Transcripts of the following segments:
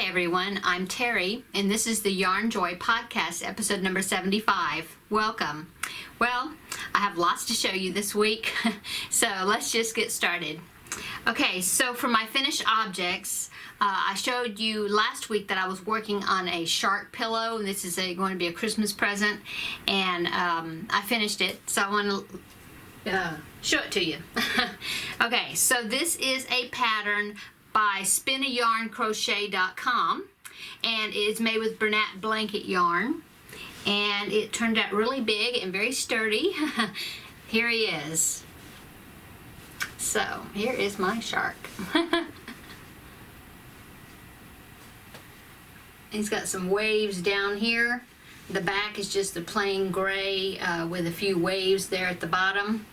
Hi everyone, I'm Terry, and this is the Yarnjoy podcast, episode number 75. Welcome. Well, I have lots to show you this week, so let's just get started. Okay, so for my finished objects, I showed you last week that I was working on a shark pillow, and this is going to be a Christmas present, and I finished it, so I want to show it to you. Okay, so this is a pattern by spinayarncrochet.com, and it's made with Bernat blanket yarn, and it turned out really big and very sturdy. Here he is. So here is my shark. He's got some waves down here. The back is just the plain gray with a few waves there at the bottom.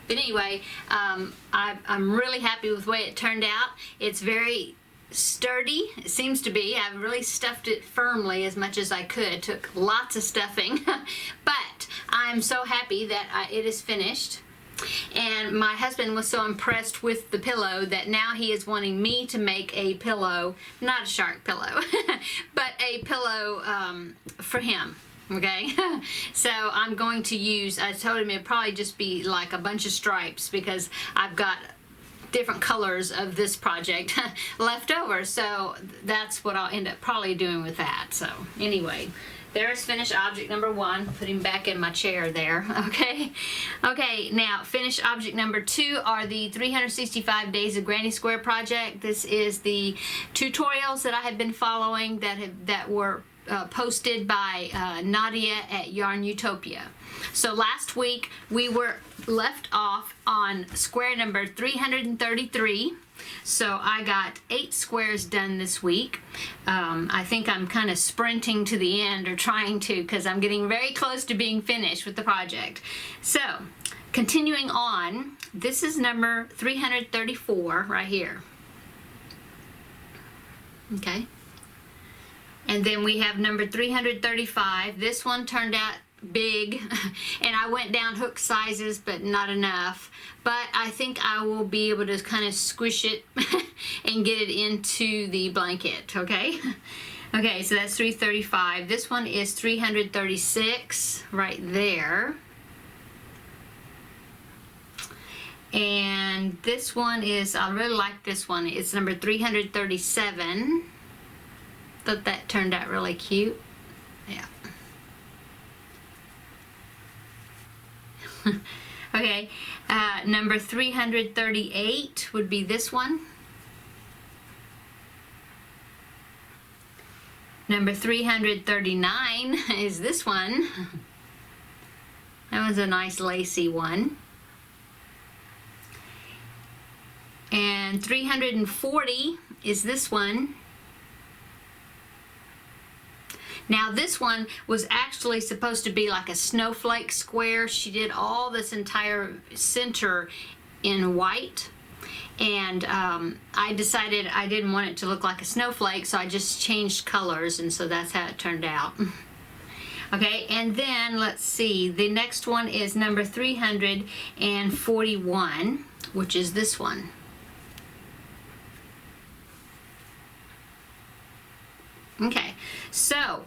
But anyway, I'm really happy with the way it turned out. It's very sturdy, it seems to be. I've really stuffed it firmly as much as I could. It took lots of stuffing, but I'm so happy that it is finished. And my husband was so impressed with the pillow that now he is wanting me to make a pillow, not a shark pillow, but a pillow for him. Okay, so I'm going to use, I told him it'd probably just be like a bunch of stripes because I've got different colors of this project left over, so that's what I'll end up probably doing with that. So anyway, there's finished object number one. Put him back in my chair there. Okay, now finished object number two are the 365 Days of Granny Square project. This is the tutorials that I have been following that were posted by Nadia at Yarn Utopia. So last week we were left off on square number 333. So I got 8 squares done this week. I think I'm kind of sprinting to the end, or trying to, because I'm getting very close to being finished with the project. So continuing on, this is number 334 right here. Okay. And then we have number 335. This one turned out big, and I went down hook sizes, but not enough. But I think I will be able to kind of squish it and get it into the blanket, okay? Okay, so that's 335. This one is 336 right there. And this one is, I really like this one. It's number 337. Thought that turned out really cute. Yeah. Okay, number 338 would be this one. Number 339 is this one. That was a nice lacy one. And 340 is this one. Now this one was actually supposed to be like a snowflake square. She did all this entire center in white, and I decided I didn't want it to look like a snowflake, so I just changed colors, and so that's how it turned out. Okay, and then let's see, the next one is number 341, which is this one. Okay, so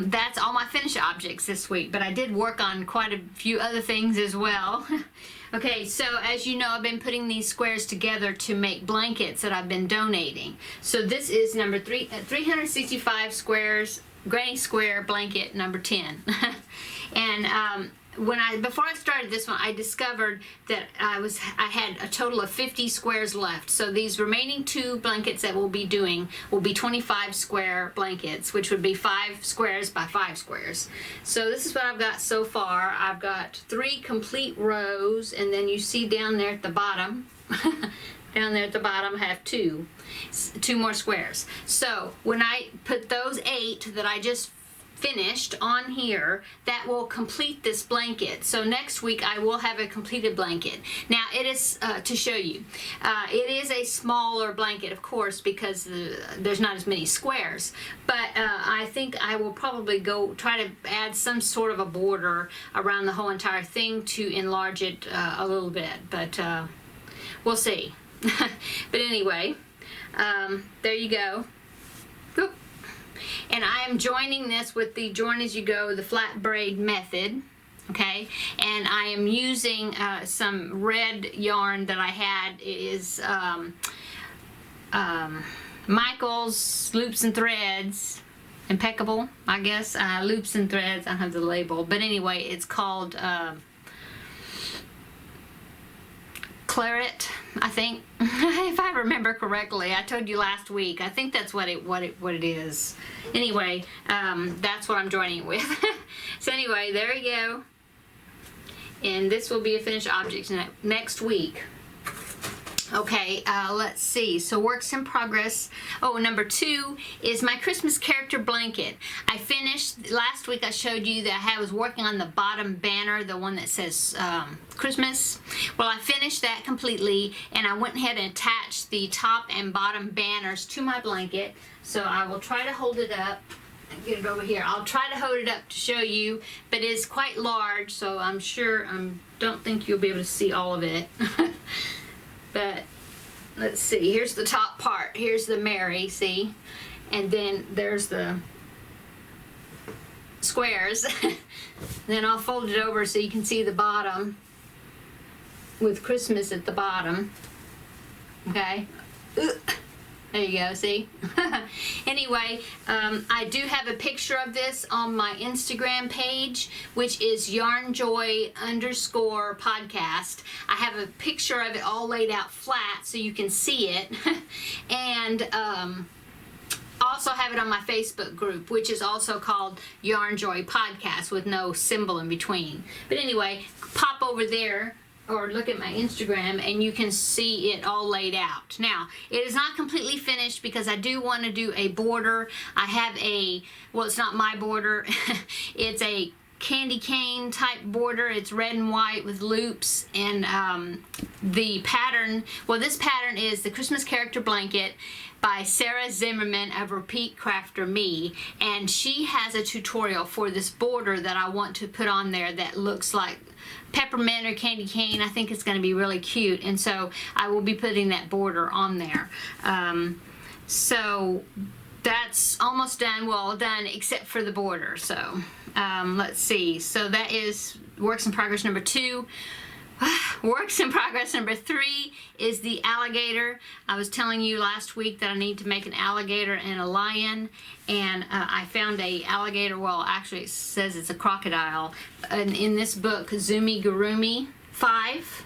that's all my finished objects this week, but I did work on quite a few other things as well. Okay, so as you know, I've been putting these squares together to make blankets that I've been donating. So this is number 365 squares, Granny Square blanket number 10. And before I started this one, I discovered that I had a total of 50 squares left. So these remaining 2 blankets that we'll be doing will be 25 square blankets, which would be 5 squares by 5 squares. So this is what I've got so far. I've got 3 complete rows, and then you see down there at the bottom, down there at the bottom, I have 2 more squares. So when I put those 8 that I just finished on here, that will complete this blanket. So next week I will have a completed blanket. Now it is to show you, it is a smaller blanket, of course, because there's not as many squares, but I think I will probably try to add some sort of a border around the whole entire thing to enlarge it a little bit, but we'll see. But anyway, there you go. Oop. And I am joining this with the join as you go, the flat braid method. Okay, and I am using some red yarn that I had. It is Michael's Loops and Threads, Impeccable, I guess, Loops and Threads. I don't have the label, but anyway, it's called Claret, I think, if I remember correctly. I told you last week. I think that's what it is. Anyway, that's what I'm joining it with. So anyway, there you go. And this will be a finished object next week. Okay, let's see. So works in progress. Oh, number 2 is my Christmas character blanket. I finished, last week I showed you that I was working on the bottom banner, the one that says Christmas. Well, I finished that completely, and I went ahead and attached the top and bottom banners to my blanket. So I will try to hold it up. Get it over here. I'll try to hold it up to show you, but it's quite large, so I'm sure don't think you'll be able to see all of it. But let's see. Here's the top part. Here's the Mary, see? And then there's the squares. Then I'll fold it over so you can see the bottom with Christmas at the bottom. Okay? There you go, see? Anyway, I do have a picture of this on my Instagram page, which is Yarnjoy_podcast. I have a picture of it all laid out flat so you can see it. And also have it on my Facebook group, which is also called Yarnjoy Podcast with no symbol in between. But anyway, pop over there or look at my Instagram and you can see it all laid out. Now, it is not completely finished because I do want to do a border. I have well, it's not my border. It's a candy cane type border. It's red and white with loops, and the pattern, well, this pattern is the Christmas character blanket by Sarah Zimmerman of Repeat Crafter Me, and she has a tutorial for this border that I want to put on there that looks like peppermint or candy cane. I think it's going to be really cute, and so I will be putting that border on there. So that's almost done, well done, except for the border. So let's see. So that is works in progress number 2. Works in progress number 3 is the alligator. I was telling you last week that I need to make an alligator and a lion, and I found a alligator. Well, actually it says it's a crocodile in this book, Zumi Gurumi 5,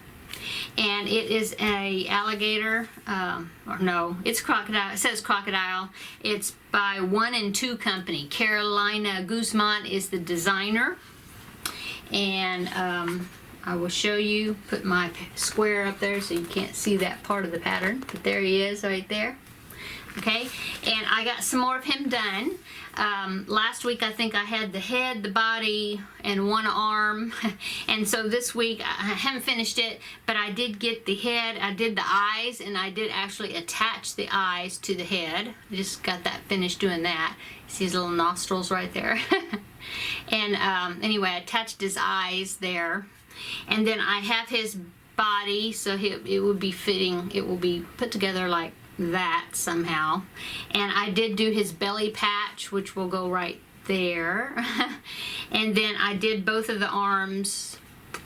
and it is a alligator, or no, it's crocodile. It says crocodile. It's by 1 and 2 Company. Carolina Guzman is the designer, and I will show you, put my square up there so you can't see that part of the pattern, but there he is right there. Okay, and I got some more of him done. Last week I think I had the head, the body, and one arm, and so this week I haven't finished it, but I did get the head, I did the eyes, and I did actually attach the eyes to the head. I just got that finished doing that. See his little nostrils right there. And anyway, I attached his eyes there. And then I have his body, so it would be fitting, it will be put together like that somehow. And I did do his belly patch, which will go right there. And then I did both of the arms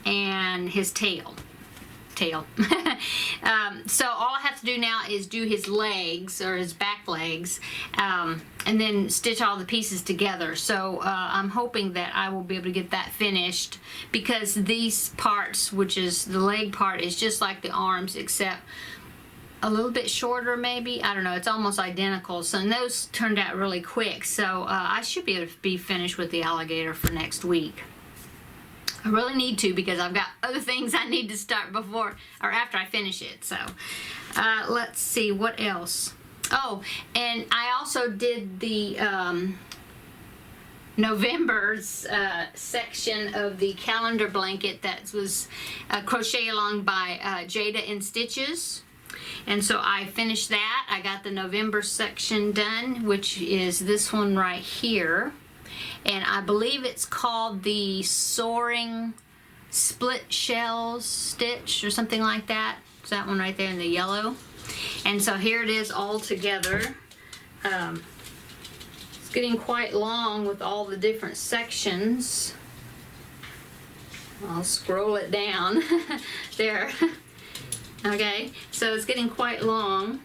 and his tail. So all I have to do now is do his legs, or his back legs, and then stitch all the pieces together. So I'm hoping that I will be able to get that finished, because these parts, which is the leg part, is just like the arms except a little bit shorter maybe. I don't know, it's almost identical. So those turned out really quick, so I should be able to be finished with the alligator for next week. I really need to, because I've got other things I need to start before or after I finish it. So let's see what else. Oh, and I also did the November's section of the calendar blanket that was crochet along by Jada in Stitches. And so I finished that. I got the November section done, which is this one right here. And I believe it's called the Soaring Split Shells Stitch or something like that. It's that one right there in the yellow. And so here it is all together. getting quite long with all the different sections. I'll scroll it down. There. Okay, so it's getting quite long.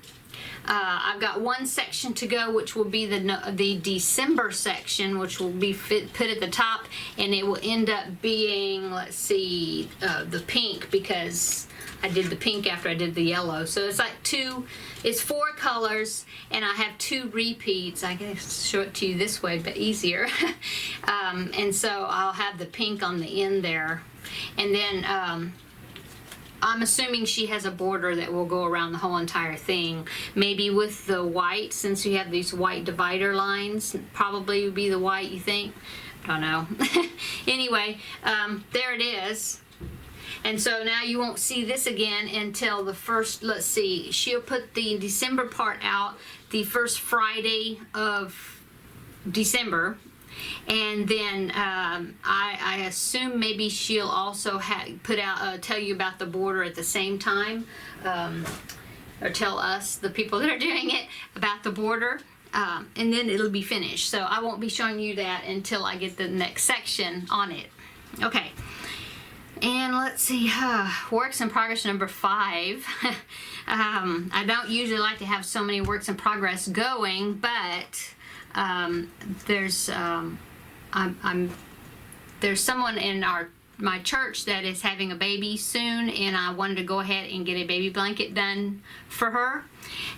I've got one section to go, which will be the December section, which will be put at the top, and it will end up being, let's see, the pink, because I did the pink after I did the yellow. So it's like it's 4 colors, and I have 2 repeats. I can show it to you this way, but easier. And so I'll have the pink on the end there. And then I'm assuming she has a border that will go around the whole entire thing. Maybe with the white, since we have these white divider lines, probably would be the white, you think? Don't know. Anyway, there it is. And so now you won't see this again until the first, let's see, she'll put the December part out the first Friday of December. And then I assume maybe she'll also put out, tell you about the border at the same time, or tell us, the people that are doing it, about the border. And then it'll be finished. So I won't be showing you that until I get the next section on it. Okay. And let's see, works in progress number 5. I don't usually like to have so many works in progress going, but there's someone in my church that is having a baby soon, and I wanted to go ahead and get a baby blanket done for her.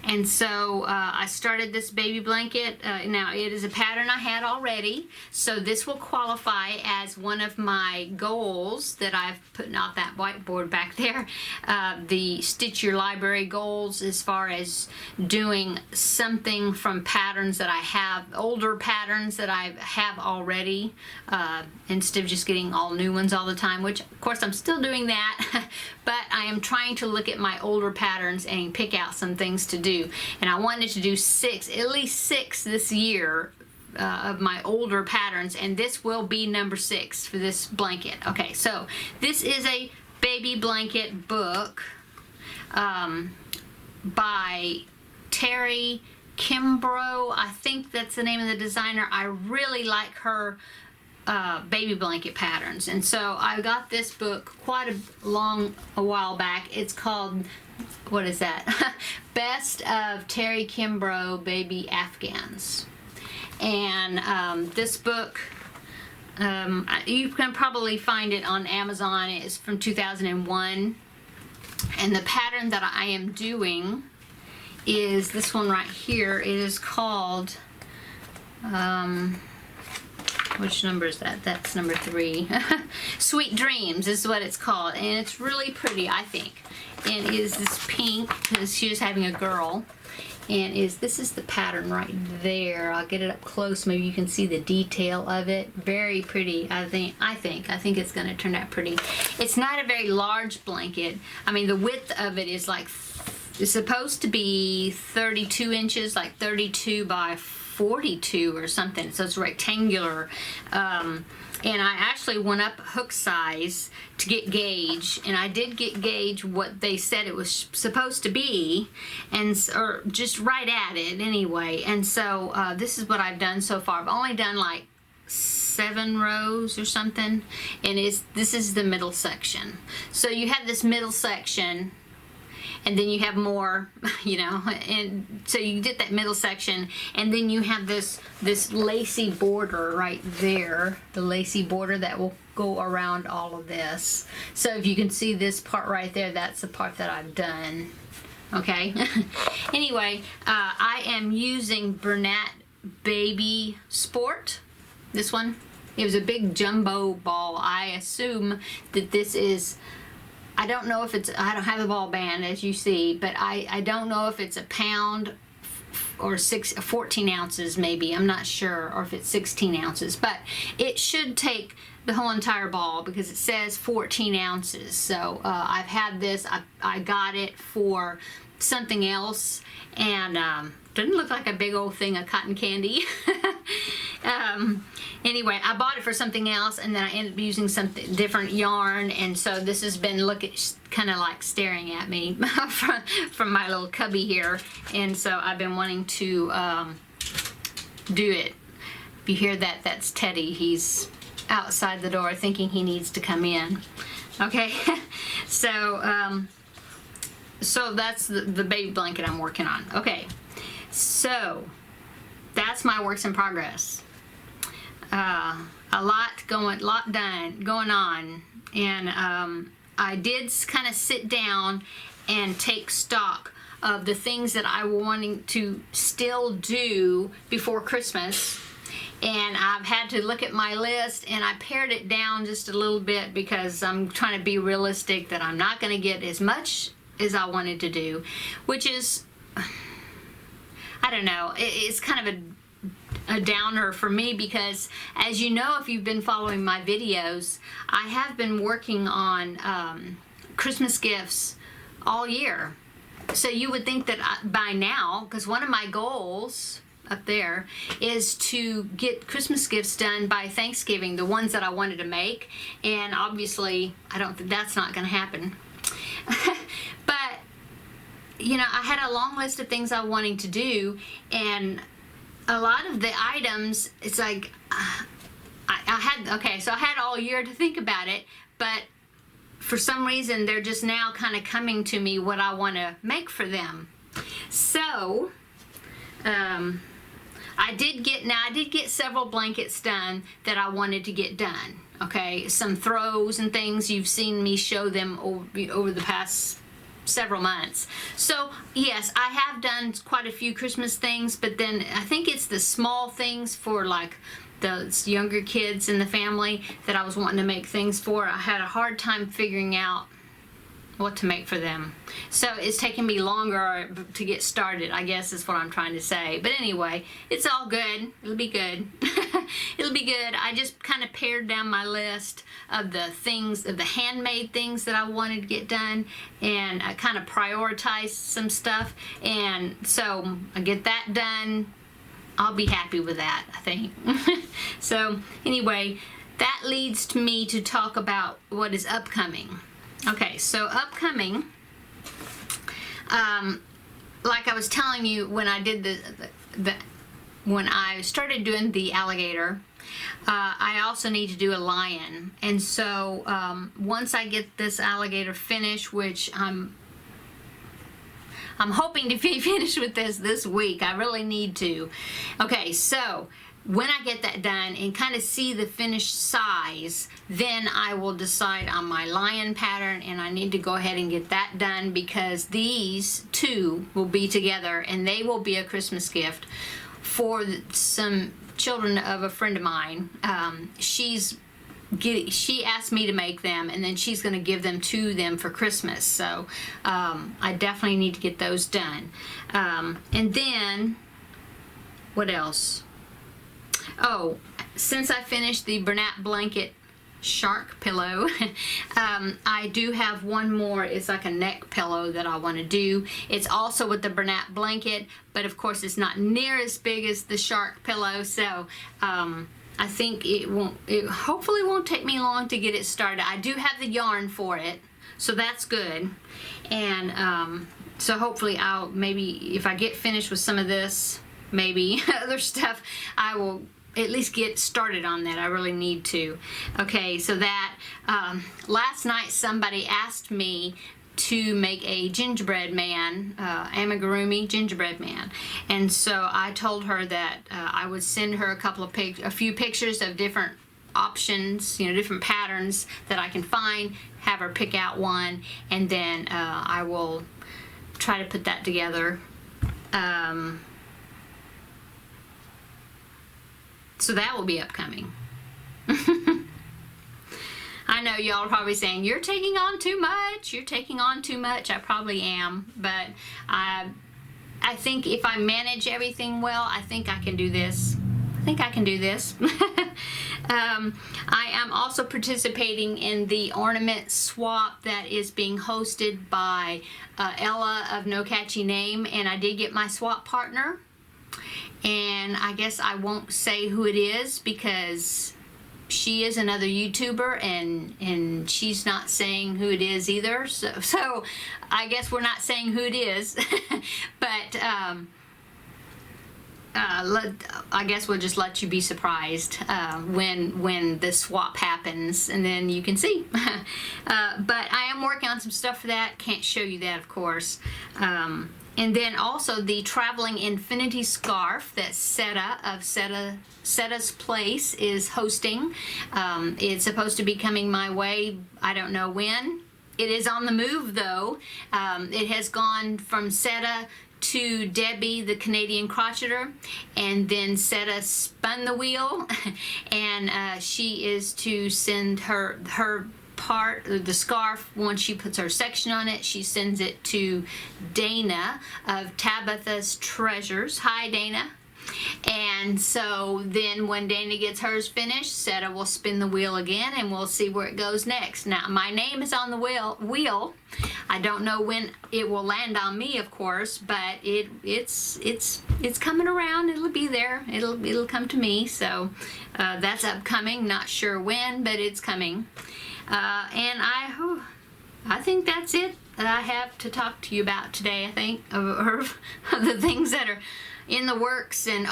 And so I started this baby blanket. Now it is a pattern I had already, so this will qualify as one of my goals that I've put out that whiteboard back there. The Stitch Your Library goals, as far as doing something from patterns that I have, older patterns that I have already, instead of just getting all new ones all the time, which of course I'm still doing that. But I am trying to look at my older patterns and pick out some things to do. And I wanted to do at least six this year of my older patterns, and this will be number 6 for this blanket. Okay, so this is a baby blanket book by Terry Kimbrough. I think that's the name of the designer. I really like her baby blanket patterns, and so I got this book quite a while back. It's called, what is that? Best of Terry Kimbrough Baby Afghans. And this book, you can probably find it on Amazon. It's from 2001, and the pattern that I am doing is this one right here. It is called which number is that? That's number 3. Sweet Dreams is what it's called, and it's really pretty, I think. And it is this pink, because she was having a girl, and this is the pattern right there. I'll get it up close, maybe you can see the detail of it. Very pretty. I think it's going to turn out pretty. It's not a very large blanket. I mean, the width of it is like, it's supposed to be 32 inches, like 32 by 42 or something, so it's rectangular. And I actually went up hook size to get gauge, and I did get gauge what they said it was supposed to be, or just right at it anyway. And so this is what I've done so far. I've only done like 7 rows or something, and this is the middle section. So you have this middle section, and then you have more, you know, and so you get that middle section, and then you have this lacy border right there, the lacy border that will go around all of this. So if you can see this part right there, that's the part that I've done. Okay. Anyway, I am using Bernat Baby Sport, this one. It was a big jumbo ball. I assume that this is, I don't know if it's, I don't have the ball band as you see, but I don't know if it's a pound or 14 ounces maybe. I'm not sure, or if it's 16 ounces, but it should take the whole entire ball because it says 14 ounces. So I've had this, I got it for something else, and didn't look like a big old thing of cotton candy. Anyway, I bought it for something else, and then I ended up using something different yarn, and so this has been kind of like staring at me from my little cubby here, and so I've been wanting to do it. If you hear that, that's Teddy. He's outside the door thinking he needs to come in. Okay, so so that's the baby blanket I'm working on. Okay, so that's my works in progress. A lot going on, and I did kind of sit down and take stock of the things that I wanting to still do before Christmas. And I've had to look at my list, and I pared it down just a little bit because I'm trying to be realistic that I'm not going to get as much as I wanted to do, which is, I don't know, it's kind of a downer for me because, as you know, if you've been following my videos, I have been working on Christmas gifts all year. So you would think that by now, because one of my goals up there is to get Christmas gifts done by Thanksgiving, the ones that I wanted to make, and obviously I don't think that's not going to happen. But you know, I had a long list of things I wanted to do, and a lot of the items, it's like I had all year to think about it, but for some reason they're just now kind of coming to me what I want to make for them. So I did get several blankets done that I wanted to get done. Okay, some throws and things, you've seen me show them over the past several months. So yes, I have done quite a few Christmas things, but then I think it's the small things for like the younger kids in the family that I was wanting to make things for. I had a hard time figuring out what to make for them. So it's taken me longer to get started, I guess is what I'm trying to say. But anyway, it's all good. It'll be good. It'll be good. I just kind of pared down my list of the things, of the handmade things that I wanted to get done, and I kind of prioritized some stuff. And so I get that done, I'll be happy with that, I think. So anyway, that leads me to talk about what is upcoming. Okay, so upcoming, like I was telling you when I did when I started doing the alligator, I also need to do a lion. And so once I get this alligator finished, which I'm hoping to be finished with this week. I really need to. Okay, so when I get that done and kind of see the finished size, then I will decide on my lion pattern, and I need to go ahead and get that done because these two will be together and they will be a Christmas gift for some children of a friend of mine. She asked me to make them, and then she's going to give them to them for Christmas. So I definitely need to get those done. And then, what else? Oh, since I finished the Bernat blanket shark pillow, I do have one more. It's like a neck pillow that I want to do. It's also with the Bernat blanket, but of course it's not near as big as the shark pillow. So I think it hopefully won't take me long to get it started. I do have the yarn for it, so that's good. And so hopefully maybe if I get finished with some of this, maybe other stuff, I will at least get started on that. I really need to. Okay, so that last night somebody asked me to make a gingerbread man, amigurumi gingerbread man, and so I told her that I would send her a few pictures of different options, different patterns that I can find, have her pick out one, and then I will try to put that together. So that will be upcoming. I know y'all are probably saying, you're taking on too much. You're taking on too much. I probably am. But I think if I manage everything well, I think I can do this. I think I can do this. I am also participating in the ornament swap that is being hosted by Ella of No Catchy Name. And I did get my swap partner. And I guess I won't say who it is because she is another YouTuber and she's not saying who it is either. So I guess we're not saying who it is. But I guess we'll just let you be surprised when the swap happens, and then you can see. But I am working on some stuff for that. Can't show you that, of course. And then also the Traveling Infinity Scarf that Setta's Place is hosting. It's supposed to be coming my way. I don't know when. It is on the move, though. It has gone from Setta to Debbie, the Canadian crocheter, and then Setta spun the wheel, and she is to send her part, the scarf, once she puts her section on it, she sends it to Dana of Tabitha's Treasures. Hi, Dana. And so then when Dana gets hers finished, Setta will spin the wheel again, and we'll see where it goes next. Now, my name is on the wheel. I don't know when it will land on me, of course, but it's coming around. It'll be there. It'll come to me. So that's upcoming. Not sure when, but it's coming. And I think that's it that I have to talk to you about today. I think of the things that are in the works. And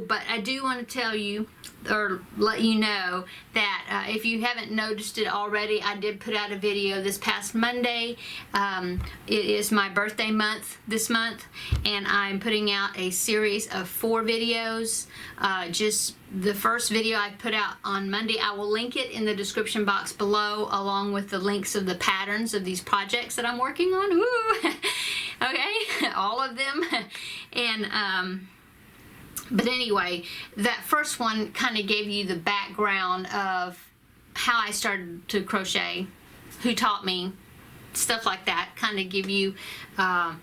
but I do want to tell you or let you know that if you haven't noticed it already, I did put out a video this past Monday. It is my birthday month this month, and I'm putting out a series of 4 videos. Just the first video I put out on Monday, I will link it in the description box below, along with the links of the patterns of these projects that I'm working on. Woo! Okay, all of them. And but anyway, that first one kind of gave you the background of how I started to crochet, who taught me, stuff like that. Kind of give you an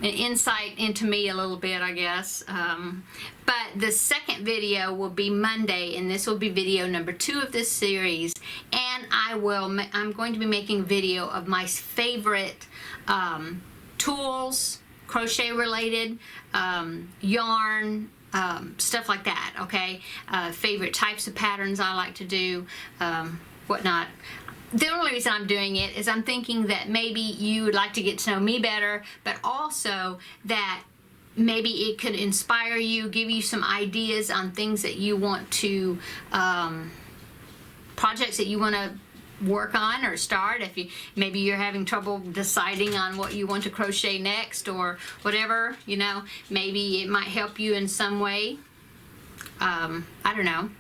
insight into me a little bit, I guess. But the second video will be Monday, and this will be video number 2 of this series. And I'm going to be making a video of my favorite tools, crochet related, yarn, stuff like that, okay? Favorite types of patterns I like to do, whatnot. The only reason I'm doing it is I'm thinking that maybe you would like to get to know me better, but also that maybe it could inspire you, give you some ideas on things that you want to, projects that you want to work on or start. If maybe you're having trouble deciding on what you want to crochet next or whatever, you know, maybe it might help you in some way. I don't know.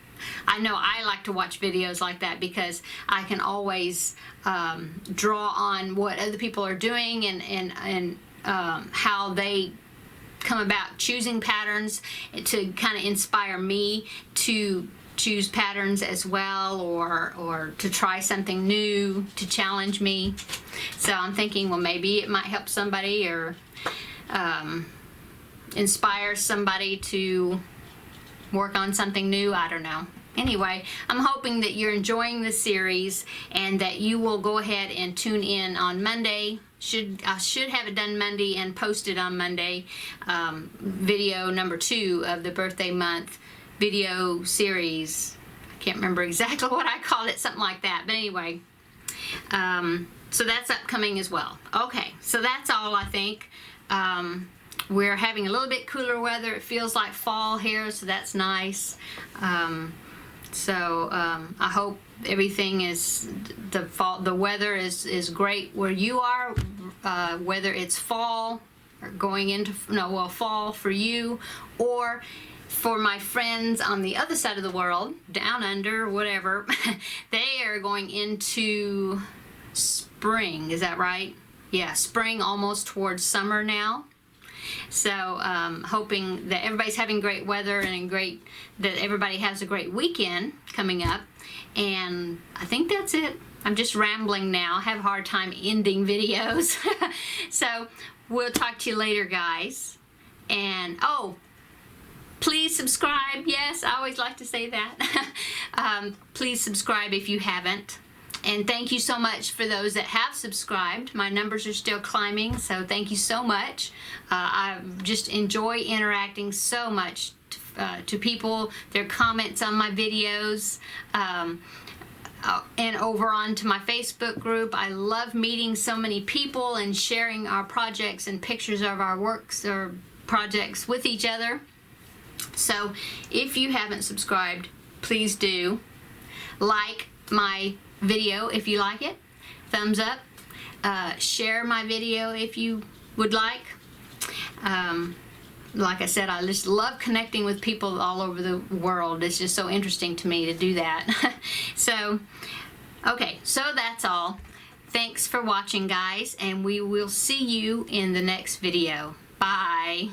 I know I like to watch videos like that because I can always draw on what other people are doing and how they come about choosing patterns to kind of inspire me to choose patterns as well, or to try something new to challenge me. So I'm thinking, well, maybe it might help somebody or inspire somebody to work on something new. I don't know. Anyway, I'm hoping that you're enjoying this series and that you will go ahead and tune in on Monday. I should have it done Monday and posted on Monday. Video number 2 of the birthday month video series. I can't remember exactly what I called it, something like that. But anyway, so that's upcoming as well. Okay, so that's all, I think. We're having a little bit cooler weather. It feels like fall here, so that's nice. I hope everything is, the weather is great where you are, whether it's fall or going into, fall for you, or for my friends on the other side of the world, down under, whatever. They are going into spring, is that right? Yeah, spring, almost towards summer now. So hoping that everybody's having great weather and that everybody has a great weekend coming up. And I think that's it. I'm just rambling now. I have a hard time ending videos. So we'll talk to you later, guys. And please subscribe. Yes, I always like to say that. Please subscribe if you haven't. And thank you so much for those that have subscribed. My numbers are still climbing, so thank you so much. I just enjoy interacting so much to people, their comments on my videos, and over onto my Facebook group. I love meeting so many people and sharing our projects and pictures of our works or projects with each other. So if you haven't subscribed, please do. Like my video if you like it. Thumbs up. Share my video if you would like. Like I said, I just love connecting with people all over the world. It's just so interesting to me to do that. So, okay, so that's all. Thanks for watching, guys, and we will see you in the next video. Bye.